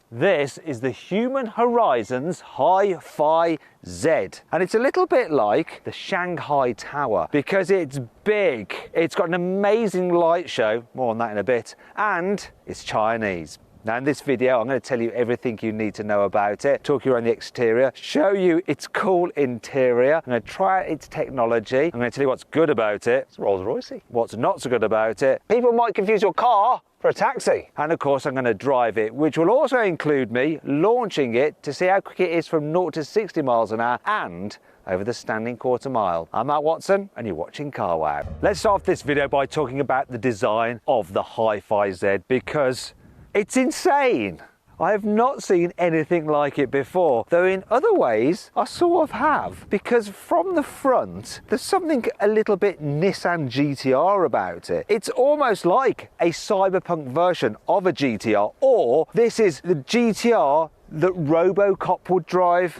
This is the Human Horizons Hi-Fi Z, and it's a little bit like the Shanghai Tower because it's big, it's got an amazing light show, more on that in a bit, and it's Chinese. Now in this video, I'm going to tell you everything you need to know about it, talk you around the exterior, show you its cool interior, I'm going to try out its technology, I'm going to tell you what's good about it, it's Rolls-Royce, what's not so good about it. People might confuse your car for a taxi. And of course I'm going to drive it, which will also include me launching it to see how quick it is from 0 to 60 miles an hour and over the standing quarter mile. I'm Matt Watson and you're watching CarWow. Let's start off this video by talking about the design of the Hi-Fi Z because it's insane. I have not seen anything like it before, though in other ways I sort of have, because from the front there's something a little bit Nissan GTR about it. It's almost like a cyberpunk version of a GTR, or this is the GTR that RoboCop would drive.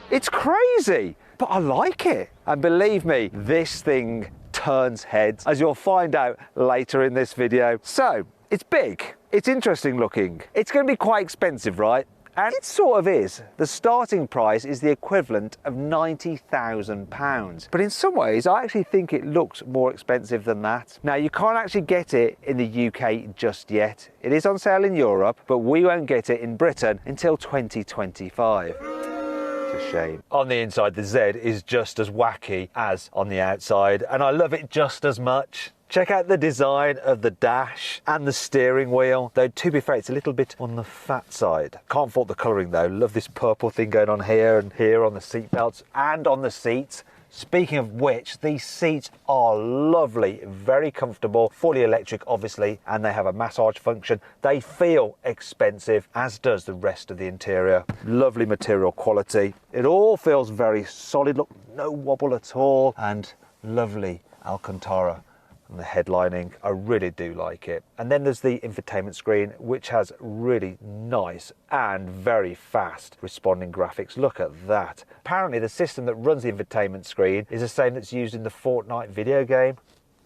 It's crazy, but I like it. And believe me, this thing turns heads, as you'll find out later in this video. So, it's big, it's interesting looking, it's going to be quite expensive, right? And it sort of is. The starting price is the equivalent of £90,000. But in some ways, I actually think it looks more expensive than that. Now, you can't actually get it in the UK just yet. It is on sale in Europe, but we won't get it in Britain until 2025. It's a shame. On the inside, the Z is just as wacky as on the outside, and I love it just as much. Check out the design of the dash and the steering wheel, though to be fair it's a little bit on the fat side. Can't fault the colouring though, love this purple thing going on here and here on the seat belts and on the seats. Speaking of which, these seats are lovely, very comfortable, fully electric obviously, and they have a massage function. They feel expensive, as does the rest of the interior. Lovely material quality. It all feels very solid, look, no wobble at all, and lovely Alcantara. And the headlining, I really do like it. And then there's the infotainment screen, which has really nice and very fast responding graphics. Look at that. Apparently the system that runs the infotainment screen is the same that's used in the Fortnite video game.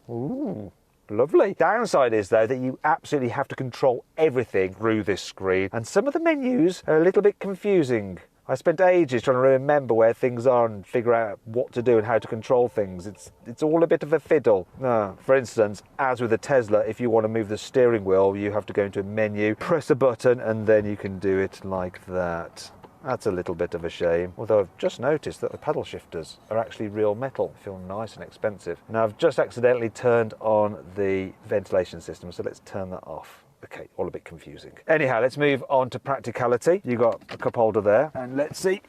Ooh, lovely. Downside is though that you absolutely have to control everything through this screen, and some of the menus are a little bit confusing. I spent ages trying to remember where things are and figure out what to do and how to control things. It's all a bit of a fiddle. For instance, as with the Tesla, if you want to move the steering wheel, you have to go into a menu, press a button, and then you can do it like that. That's a little bit of a shame. Although I've just noticed that the paddle shifters are actually real metal. They feel nice and expensive. Now I've just accidentally turned on the ventilation system, so let's turn that off. Okay, all a bit confusing. Anyhow, let's move on to practicality. You've got a cup holder there, and let's see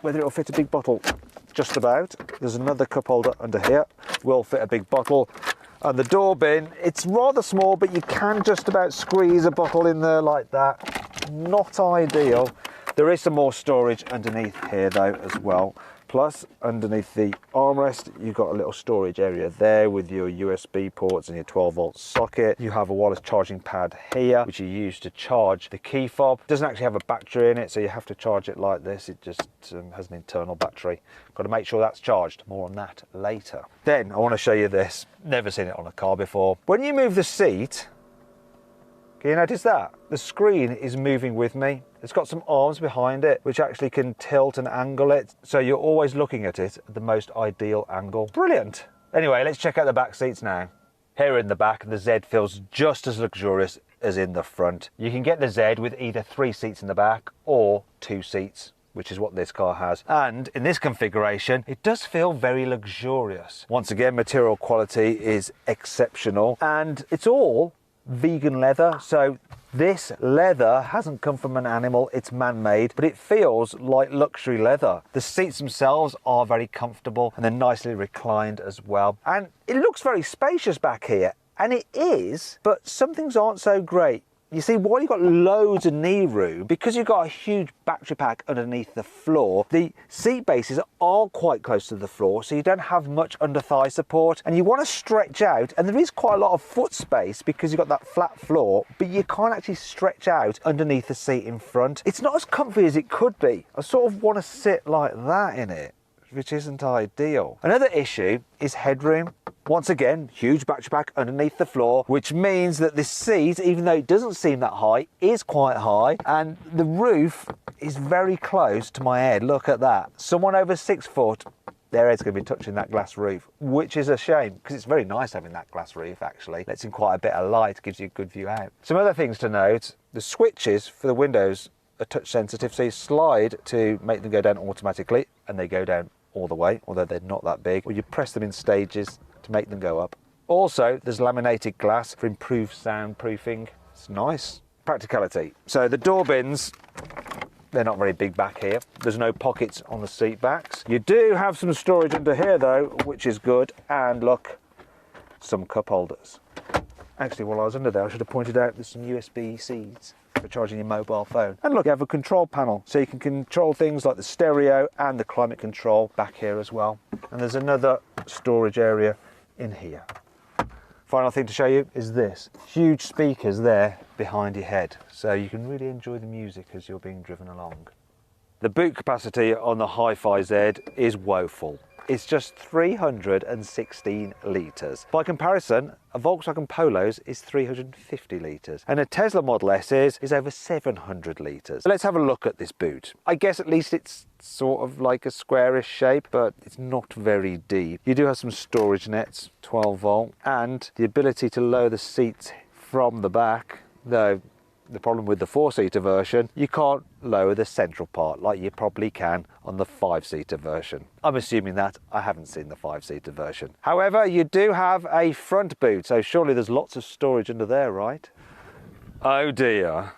whether it'll fit a big bottle. Just about. There's another cup holder under here. Will fit a big bottle. And the door bin, it's rather small, but you can just about squeeze a bottle in there like that. Not ideal. There is some more storage underneath here though as well. Plus, underneath the armrest, you've got a little storage area there with your USB ports and your 12-volt socket. You have a wireless charging pad here, which you use to charge the key fob. It doesn't actually have a battery in it, so you have to charge it like this. It just has an internal battery. Got to make sure that's charged. More on that later. Then, I want to show you this. Never seen it on a car before. When you move the seat, can you notice that? The screen is moving with me. It's got some arms behind it, which actually can tilt and angle it. So you're always looking at it at the most ideal angle. Brilliant. Anyway, let's check out the back seats now. Here in the back, the Z feels just as luxurious as in the front. You can get the Z with either 3 seats in the back or 2 seats, which is what this car has. And in this configuration, it does feel very luxurious. Once again, material quality is exceptional, and it's all vegan leather, so this leather hasn't come from an animal, it's man-made, but it feels like luxury leather. The seats themselves are very comfortable and they're nicely reclined as well. And it looks very spacious back here, and it is, but some things aren't so great. You see, while you've got loads of knee room, because you've got a huge battery pack underneath the floor, the seat bases are quite close to the floor, so you don't have much under thigh support, and you want to stretch out, and there is quite a lot of foot space because you've got that flat floor, but you can't actually stretch out underneath the seat in front. It's not as comfy as it could be. I sort of want to sit like that in it, which isn't ideal. Another issue is headroom. Once again, huge battery pack underneath the floor, which means that this seat, even though it doesn't seem that high, is quite high. And the roof is very close to my head. Look at that. Someone over 6 foot, their head's going to be touching that glass roof, which is a shame because it's very nice having that glass roof actually. Lets in quite a bit of light, gives you a good view out. Some other things to note, the switches for the windows are touch sensitive, so you slide to make them go down automatically and they go down all the way, although they're not that big, or you press them in stages to make them go up. Also, there's laminated glass for improved soundproofing. It's nice. Practicality. So the door bins, they're not very big back here. There's no pockets on the seat backs. You do have some storage under here though, which is good. And look, some cup holders. Actually, while I was under there, I should have pointed out there's some USB-Cs for charging your mobile phone. And look, you have a control panel, so you can control things like the stereo and the climate control back here as well. And there's another storage area in here. Final thing to show you is this. Huge speakers there behind your head, so you can really enjoy the music as you're being driven along. The boot capacity on the Hi-Fi Z is woeful. It's just 316 litres. By comparison, a Volkswagen Polo's is 350 litres, and a Tesla Model S's is over 700 litres. Let's have a look at this boot. I guess at least it's sort of like a squarish shape, but it's not very deep. You do have some storage nets, 12 volt, and the ability to lower the seats from the back, though the problem with the 4-seater version, you can't lower the central part like you probably can on the 5-seater version. I'm assuming that. I haven't seen the 5-seater version. However, you do have a front boot, so surely there's lots of storage under there, right? Oh dear,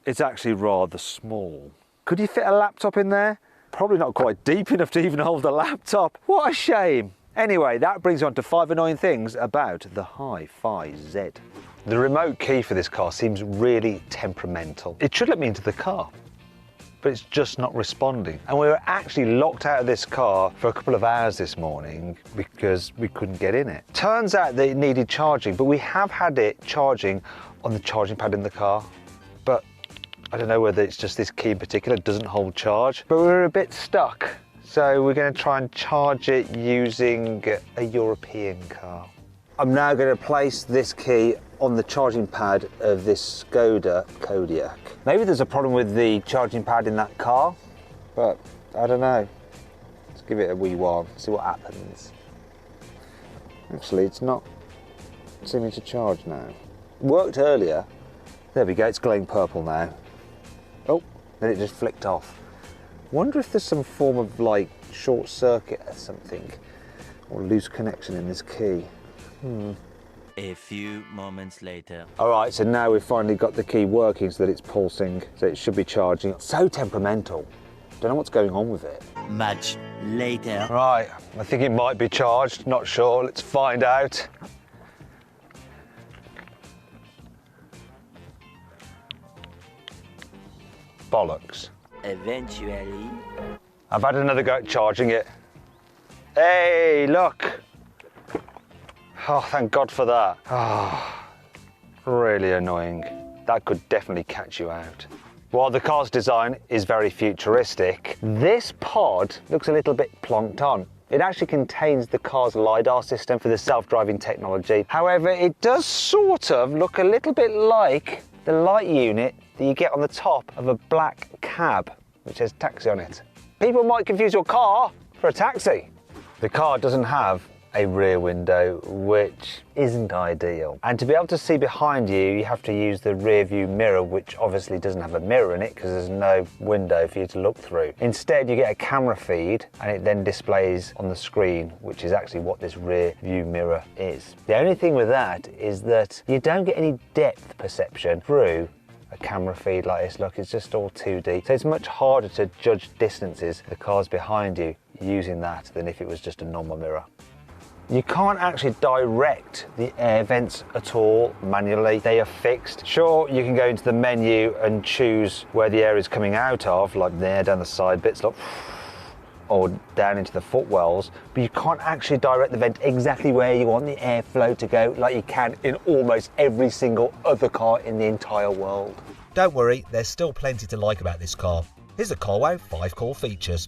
it's actually rather small. Could you fit a laptop in there? Probably not quite deep enough to even hold a laptop. What a shame. Anyway, that brings you on to 5 annoying things about the Hi-Fi Z. The remote key for this car seems really temperamental. It should let me into the car, but it's just not responding. And we were actually locked out of this car for a couple of hours this morning because we couldn't get in it. Turns out that it needed charging, but we have had it charging on the charging pad in the car. But I don't know whether it's just this key in particular doesn't hold charge, but we're a bit stuck. So we're going to try and charge it using a European car. I'm now going to place this key on the charging pad of this Skoda Kodiaq. Maybe there's a problem with the charging pad in that car, but I don't know. Let's give it a wee while, see what happens. Actually, it's not seeming to charge now. It worked earlier. There we go, it's glowing purple now. Oh, then it just flicked off. Wonder if there's some form of like short circuit or something, or loose connection in this key. A few moments later. All right, so now we've finally got the key working so that it's pulsing, so it should be charging. It's so temperamental. Don't know what's going on with it. Much later. Right, I think it might be charged, not sure. Let's find out. Bollocks. Eventually. I've had another go at charging it. Hey, look. Oh, thank God for that. Oh, really annoying. That could definitely catch you out. While the car's design is very futuristic, this pod looks a little bit plonked on. It actually contains the car's LiDAR system for the self-driving technology. However, it does sort of look a little bit like the light unit that you get on the top of a black cab, which has taxi on it. People might confuse your car for a taxi. The car doesn't have a rear window, which isn't ideal. And to be able to see behind you, you have to use the rear view mirror, which obviously doesn't have a mirror in it because there's no window for you to look through. Instead, you get a camera feed and it then displays on the screen, which is actually what this rear view mirror is. The only thing with that is that you don't get any depth perception through a camera feed like this. Look, it's just all 2D. So it's much harder to judge distances, the cars behind you, using that than if it was just a normal mirror. You can't actually direct the air vents at all manually. They are fixed. Sure, you can go into the menu and choose where the air is coming out of, like there down the side bits, like, or down into the footwells, but you can't actually direct the vent exactly where you want the airflow to go like you can in almost every single other car in the entire world. Don't worry, there's still plenty to like about this car. Here's the carwow 5 core features.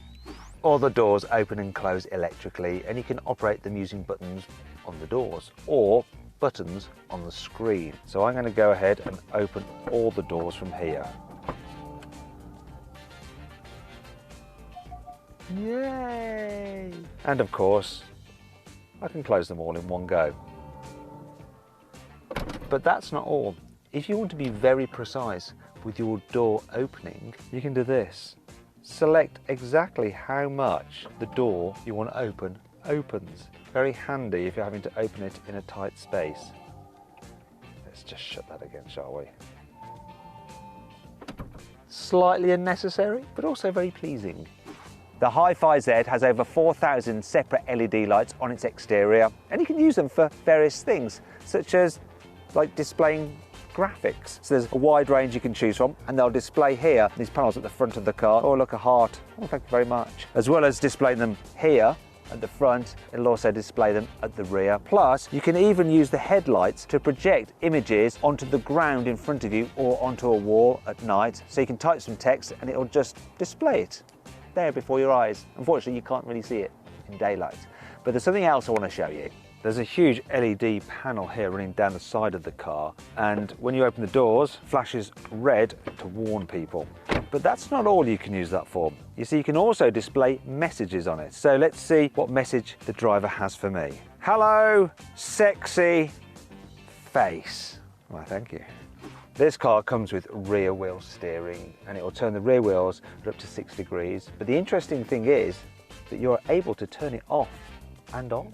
All the doors open and close electrically, and you can operate them using buttons on the doors or buttons on the screen. So I'm going to go ahead and open all the doors from here. Yay! And of course, I can close them all in one go. But that's not all. If you want to be very precise with your door opening, you can do this. Select exactly how much the door you want to open opens. Very handy if you're having to open it in a tight space. Let's just shut that again, shall we? Slightly unnecessary, but also very pleasing. The Hi-Fi Z has over 4,000 separate LED lights on its exterior, and you can use them for various things, such as like displaying graphics. So there's a wide range you can choose from, and they'll display here, these panels at the front of the car. Oh, look, a heart. Oh, thank you very much. As well as displaying them here at the front, it'll also display them at the rear. Plus, you can even use the headlights to project images onto the ground in front of you or onto a wall at night. So you can type some text and it'll just display it there before your eyes. Unfortunately, you can't really see it in daylight. But there's something else I want to show you. There's a huge LED panel here running down the side of the car, and when you open the doors, flashes red to warn people. But that's not all you can use that for. You see, you can also display messages on it. So let's see what message the driver has for me. Hello, sexy face. Why, thank you. This car comes with rear wheel steering, and it will turn the rear wheels up to 6 degrees. But the interesting thing is that you're able to turn it off and on.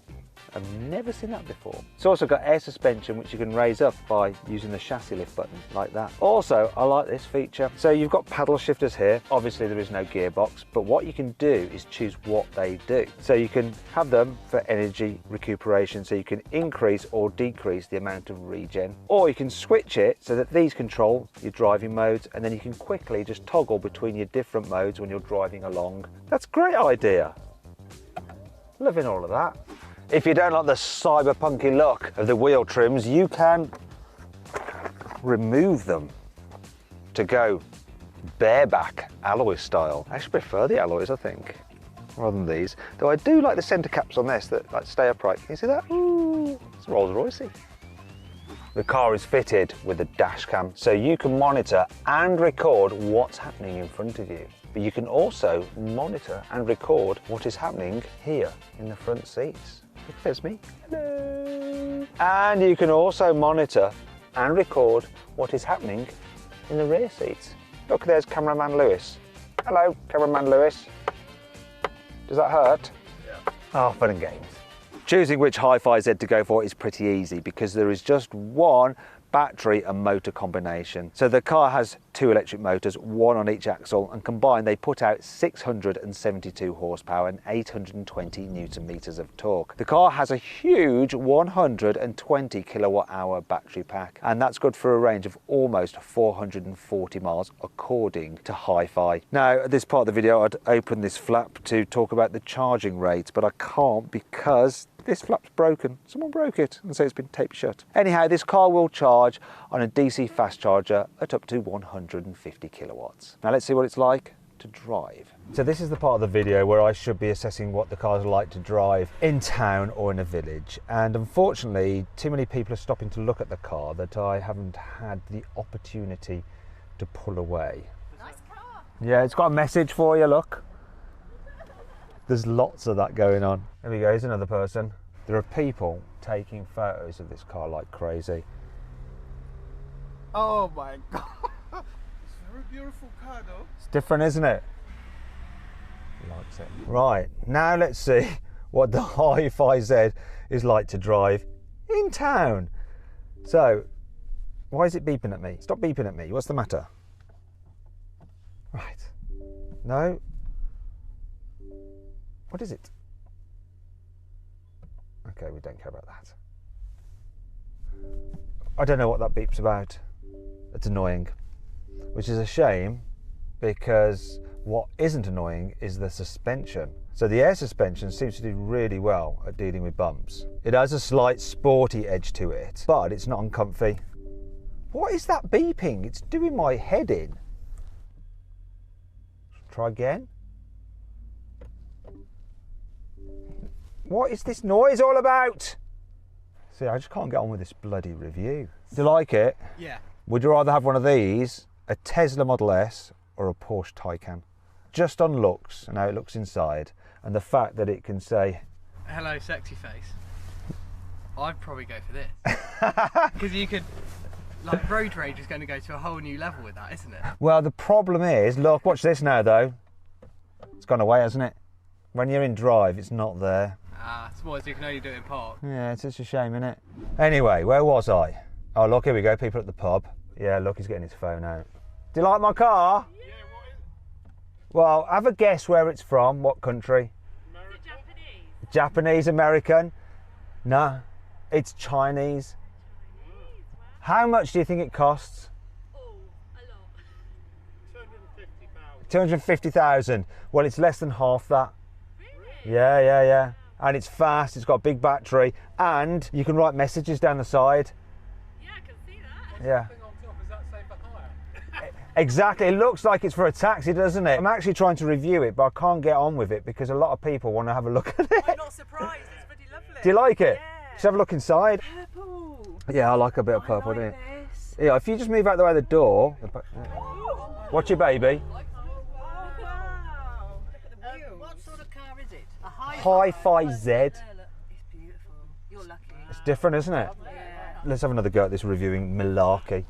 I've never seen that before. It's also got air suspension, which you can raise up by using the chassis lift button like that. Also, I like this feature. So you've got paddle shifters here. Obviously there is no gearbox, but what you can do is choose what they do. So you can have them for energy recuperation, so you can increase or decrease the amount of regen, or you can switch it so that these control your driving modes, and then you can quickly just toggle between your different modes when you're driving along. That's a great idea. Loving all of that. If you don't like the cyberpunky look of the wheel trims, you can remove them to go bareback alloy style. I actually prefer the alloys, I think, rather than these. Though I do like the centre caps on this that like stay upright. Can you see that? Ooh, it's Rolls Royce-y. The car is fitted with a dash cam, so you can monitor and record what's happening in front of you. But you can also monitor and record what is happening here in the front seats. Look, there's me. Hello. And you can also monitor and record what is happening in the rear seats. Look, there's cameraman Lewis. Hello, cameraman Lewis. Does that hurt? Yeah. Oh, fun and games. Choosing which Hi-Fi Z to go for is pretty easy because there is just one battery and motor combination. So the car has 2 electric motors, one on each axle, and combined they put out 672 horsepower and 820 newton meters of torque. The car has a huge 120 kilowatt hour battery pack, and that's good for a range of almost 440 miles according to Hi-Fi. Now at this part of the video I'd open this flap to talk about the charging rate, but I can't because this flap's broken. Someone broke it, and so it's been taped shut. Anyhow, this car will charge on a DC fast charger at up to 150 kilowatts. Now let's see what it's like to drive. So this is the part of the video where I should be assessing what the cars are like to drive in town or in a village. And unfortunately, too many people are stopping to look at the car that I haven't had the opportunity to pull away. Nice car. Yeah, it's got a message for you, look. There's lots of that going on. There we go, here's another person. There are people taking photos of this car like crazy. Oh my god. It's a very beautiful car though. It's different, isn't it? He likes it. Right, now let's see what the Hi-Fi Z is like to drive in town. So, why is it beeping at me? Stop beeping at me. What's the matter? Right. No. What is it? Okay, we don't care about that. I don't know what that beep's about. It's annoying, which is a shame because what isn't annoying is the suspension. So the air suspension seems to do really well at dealing with bumps. It has a slight sporty edge to it, but it's not uncomfy. What is that beeping? It's doing my head in. Try again. What is this noise all about? See, I just can't get on with this bloody review. Do you like it? Yeah. Would you rather have one of these, a Tesla Model S, or a Porsche Taycan? Just on looks and how it looks inside, and the fact that it can say, "Hello, sexy face." I'd probably go for this. Because you could, like, road rage is going to go to a whole new level with that, isn't it? well, the problem is, look, watch this now though. It's gone away, hasn't it? When you're in drive, it's not there. It's more as you can only do it in park. Yeah, it's such a shame, isn't it? Anyway, where was I? Oh, look, here we go, people at the pub. Yeah, look, he's getting his phone out. Do you like my car? Yeah, what is it? Well, have a guess where it's from, what country? Is it Japanese? Japanese, American? No, it's Chinese. How much do you think it costs? Oh, a lot. 250,000. 250,000. Well, it's less than half that. Really? Yeah. And it's fast, it's got a big battery, and you can write messages down the side. Yeah, I can see that. Yeah. Thing on top, is that safe for hire? Exactly, it looks like it's for a taxi, doesn't it? I'm actually trying to review it, but I can't get on with it because a lot of people want to have a look at it. I'm not surprised, it's pretty lovely. Do you like it? Yeah. Let's have a look inside. Purple. Yeah, I like a bit of purple, I don't like you? this. Yeah, if you just move out the way of the door. Watch your baby. Oh, wow. Look at the wheels. What sort of car is it? A Hi-Fi Z. There, look. It's beautiful. You're lucky. It's different, isn't it? Yeah. Let's have another go at this reviewing malarkey.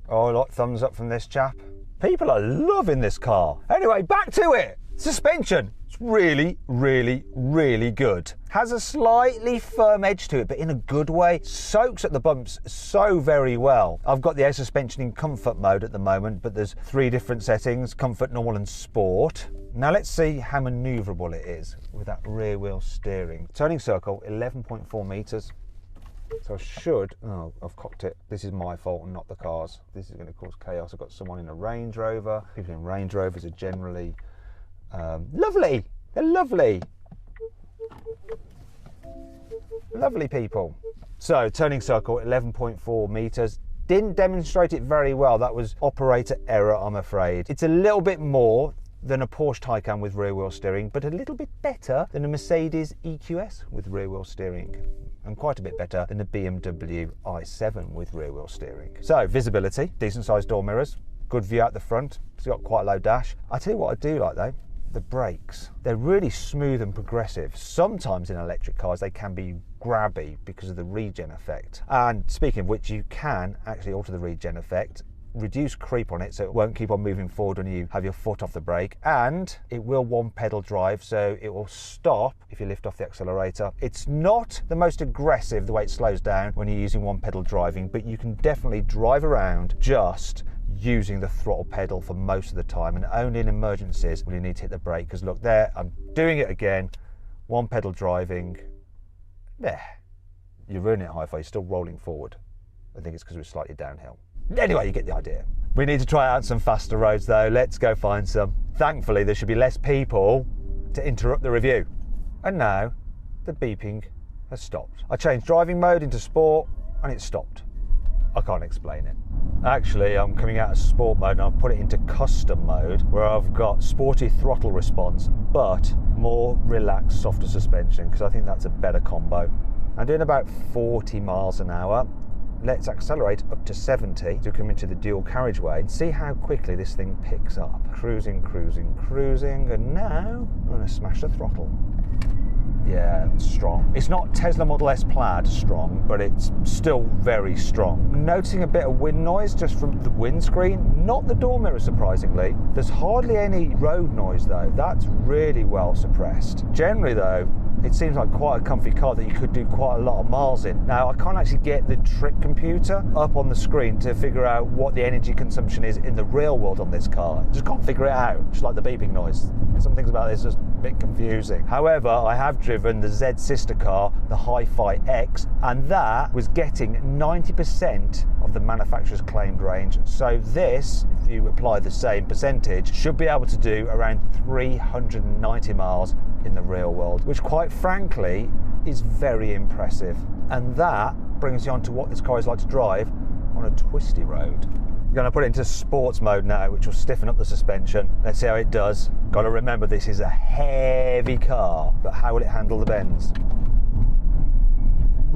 Oh, look, thumbs up from this chap. People are loving this car. Anyway, back to it. Suspension. It's really, really, really good. Has a slightly firm edge to it, but in a good way. Soaks at the bumps so very well. I've got the air suspension in comfort mode at the moment, but there's 3 different settings: comfort, normal and sport. Now let's see how manoeuvrable it is with that rear wheel steering. Turning circle, 11.4 metres. So I should, oh, I've cocked it. This is my fault and not the car's. This is going to cause chaos. I've got someone in a Range Rover. People in Range Rovers are generally lovely. They're lovely. Lovely people. So turning circle, 11.4 metres. Didn't demonstrate it very well. That was operator error, I'm afraid. It's a little bit more than a Porsche Taycan with rear wheel steering, but a little bit better than a Mercedes EQS with rear wheel steering, and quite a bit better than a BMW i7 with rear wheel steering. So visibility, decent sized door mirrors, good view out the front. It's got quite a low dash. I tell you what I do like though, the brakes. They're really smooth and progressive. Sometimes in electric cars they can be grabby because of the regen effect. And speaking of which, you can actually alter the regen effect, reduce creep on it so it won't keep on moving forward when you have your foot off the brake, and it will one pedal drive, so it will stop if you lift off the accelerator. It's not the most aggressive the way it slows down when you're using one pedal driving, but you can definitely drive around just using the throttle pedal for most of the time, and only in emergencies when you need to hit the brake. Because look there, I'm doing it again, one pedal driving. There, you're ruining it hi-fi, you're still rolling forward. I think it's because we're slightly downhill. Anyway, you get the idea. We need to try out some faster roads though. Let's go find some. Thankfully, there should be less people to interrupt the review. And now, the beeping has stopped. I changed driving mode into sport and it stopped. I can't explain it. Actually, I'm coming out of sport mode and I've put it into custom mode, where I've got sporty throttle response, but more relaxed, softer suspension, because I think that's a better combo. I'm doing about 40 miles an hour. Let's accelerate up to 70 to come into the dual carriageway and see how quickly this thing picks up. Cruising, cruising, cruising, and now I'm going to smash the throttle. Yeah, it's strong. It's not Tesla Model S Plaid strong, but it's still very strong. Noticing a bit of wind noise just from the windscreen, not the door mirror surprisingly. There's hardly any road noise though. That's really well suppressed. Generally though, it seems like quite a comfy car that you could do quite a lot of miles in. Now, I can't actually get the trick computer up on the screen to figure out what the energy consumption is in the real world on this car. I just can't figure it out, just like the beeping noise. Some things about this are just a bit confusing. However, I have driven the Z sister car, the Hi-Fi X, and that was getting 90% of the manufacturer's claimed range. So this, if you apply the same percentage, should be able to do around 390 miles in the real world, which quite frankly is very impressive. And that brings you on to what this car is like to drive on a twisty road. I'm going to put it into sports mode now, which will stiffen up the suspension. Let's see how it does. Got to remember, this is a heavy car, but how will it handle the bends?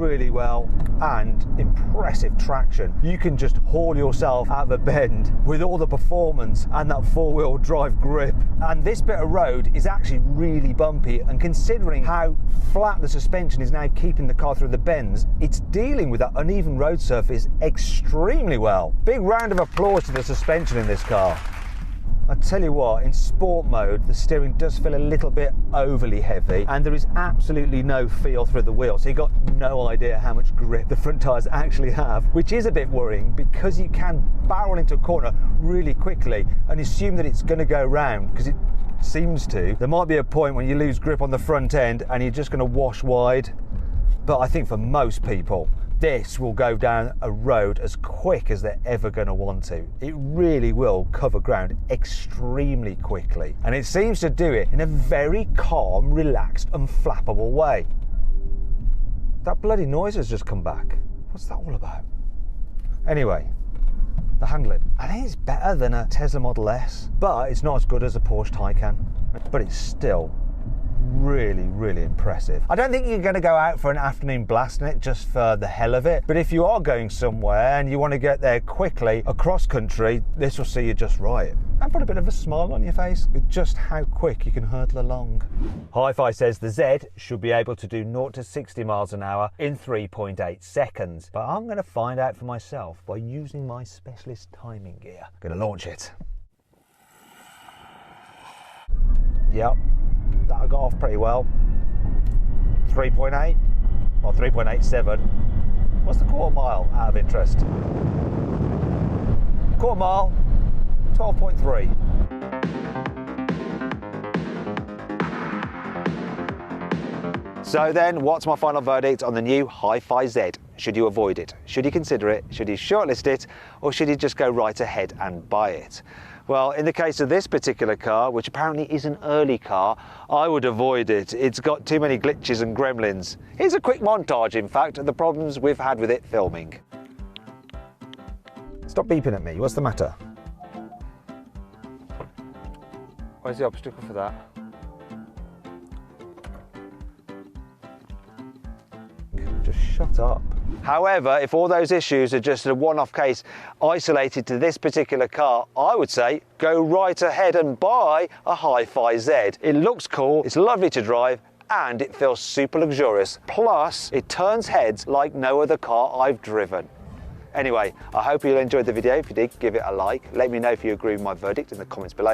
really well, and impressive traction. You can just haul yourself out of a bend with all the performance and that four-wheel drive grip. And this bit of road is actually really bumpy, and considering how flat the suspension is now keeping the car through the bends, it's dealing with that uneven road surface extremely well. Big round of applause to the suspension in this car. I tell you what, in sport mode, the steering does feel a little bit overly heavy, and there is absolutely no feel through the wheel, so you've got no idea how much grip the front tyres actually have, which is a bit worrying because you can barrel into a corner really quickly and assume that it's going to go round, because it seems to. There might be a point when you lose grip on the front end and you're just going to wash wide, but I think for most people, this will go down a road as quick as they're ever going to want to. It really will cover ground extremely quickly, and it seems to do it in a very calm, relaxed, unflappable way. That bloody noise has just come back. What's that all about? Anyway, the handling. I think it's better than a Tesla Model S, but it's not as good as a Porsche Taycan, but it's still really, really impressive. I don't think you're going to go out for an afternoon blast in it just for the hell of it, but if you are going somewhere and you want to get there quickly across country, this will see you just right and put a bit of a smile on your face with just how quick you can hurtle along. Hi-Fi says the Z should be able to do 0 to 60 miles an hour in 3.8 seconds, but I'm going to find out for myself by using my specialist timing gear. Going to launch it. Yep. That I got off pretty well. 3.8 or 3.87. What's the quarter mile out of interest? Quarter mile, 12.3. So then, what's my final verdict on the new Hi-Fi Z? Should you avoid it? Should you consider it? Should you shortlist it? Or should you just go right ahead and buy it? Well, in the case of this particular car, which apparently is an early car, I would avoid it. It's got too many glitches and gremlins. Here's a quick montage, in fact, of the problems we've had with it filming. Stop beeping at me. What's the matter? Where's the obstacle for that? Just shut up. However, if all those issues are just a one-off case isolated to this particular car, I would say go right ahead and buy a Hi-Fi Z. It looks cool, it's lovely to drive, and it feels super luxurious. Plus, it turns heads like no other car I've driven. Anyway, I hope you enjoyed the video. If you did, give it a like. Let me know if you agree with my verdict in the comments below.